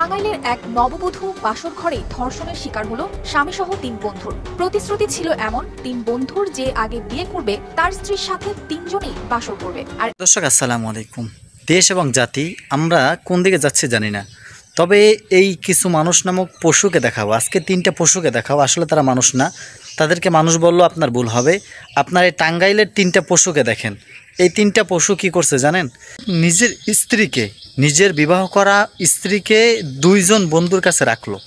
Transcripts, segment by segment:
টাঙ্গাইলের এক নববধূ বাসর ঘরে ধর্ষণের শিকার হলো স্বামীসহ ৩ বন্ধুর। প্রতিশ্রুতি ছিল এমন ৩ বন্ধুর যে আগে বিয়ে করবে তার স্ত্রীর সাথে ৩ জনই বাসর করবে। আর দর্শক আসসালামু আলাইকুম। দেশ এবং জাতি আমরা কোন দিকে যাচ্ছে জানি না, তবে এই কিছু মানুষ নামক পশুকে দেখাবো। আজকে 3টা পশুকে দেখাবো, আসলে তারা মানুষ না, তাদেরকে মানুষ বললেও আপনার ভুল হবে। আপনার এই টাঙ্গাইলের 3টা পশুকে দেখেন। এই 3টা পশু কি করছে জানেন? নিজের স্ত্রীকে, নিজের বিবাহ করা স্ত্রীকে 2 জন বন্ধুর কাছে রাখলো।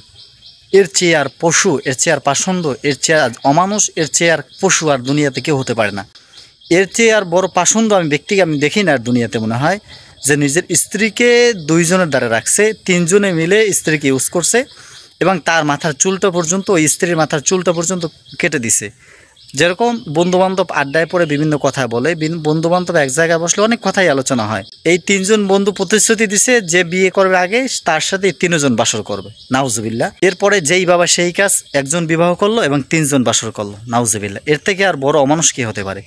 এর চেয়ে আর পশু, এর চেয়ে আর পাষণ্ড, এর চেয়ে আর অমানুষ, এর চেয়ে আর পশু আর দুনিয়াতে কেউ হতে পারে না। এর চেয়ে আর বড় পাষণ্ড আমি দেখি না আর দুনিয়াতে। মনে হয় যে নিজের স্ত্রীকে 2 জনের দ্বারা রাখছে, 3 জনে মিলে স্ত্রীকে ইউজ করছে এবং তার মাথার চুলটা পর্যন্ত, ওই স্ত্রীর মাথার চুলটা পর্যন্ত কেটে দিছে। যেরকম বন্ধুবান্ধব আড্ডায় পড়ে বিভিন্ন কথা বলে, বন্ধুবান্ধব এক জায়গায় বসলে অনেক কথাই আলোচনা হয়। এই 3 জন বন্ধু প্রতিশ্রুতি দিছে যে বিয়ে করবে আগে তার সাথে 3 জন বাসর করবে। নাউজুবিল্লাহ। এরপরে যেই বাবা সেই কাজ, একজন বিবাহ করলো এবং 3 জন বাসর করলো। নাউজুবিল্লাহ। এর থেকে আর বড় অমানুষ কি হতে পারে?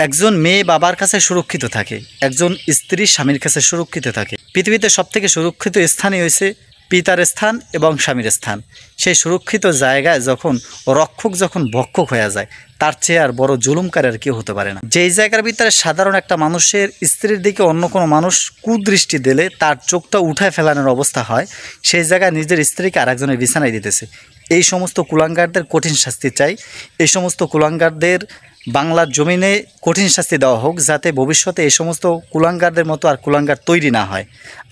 একজন মেয়ে বাবার কাছে সুরক্ষিত থাকে, একজন স্ত্রী স্বামীর কাছে সুরক্ষিত থাকে। পৃথিবীতে সবথেকে সুরক্ষিত স্থানই হয়েছে পিতার স্থান এবং স্বামীর স্থান। সেই সুরক্ষিত জায়গায় যখন রক্ষক যখন ভক্ষক হয়ে যায়, তার চেয়ে আর বড় জুলুমকারী আর কেউ হতে পারে না। যেই জায়গার ভিতরে সাধারণ একটা মানুষের স্ত্রীর দিকে অন্য কোনো মানুষ কুদৃষ্টি দিলে তার চোখটা উঠায় ফেলানোর অবস্থা হয়, সেই জায়গায় নিজের স্ত্রীকে আরেকজনের বিছানায় দিতেছে। এই সমস্ত কুলাঙ্গারদের কঠিন শাস্তি চাই। এই সমস্ত কুলাঙ্গারদের বাংলার জমিনে কঠিন শাস্তি দেওয়া হোক, যাতে ভবিষ্যতে এই সমস্ত কুলাঙ্গারদের মতো আর কুলাঙ্গার তৈরি না হয়।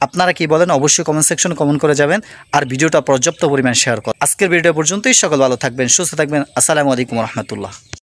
আপনারা কি বলেন অবশ্যই কমেন্ট সেকশনে কমেন্ট করে যাবেন, আর ভিডিওটা পর্যাপ্ত পরিমাণ শেয়ার করুন। আজকের ভিডিও পর্যন্তই। সকল ভালো থাকবেন, সুস্থ থাকবেন। আসসালামু আলাইকুম রহমতুল্লাহ।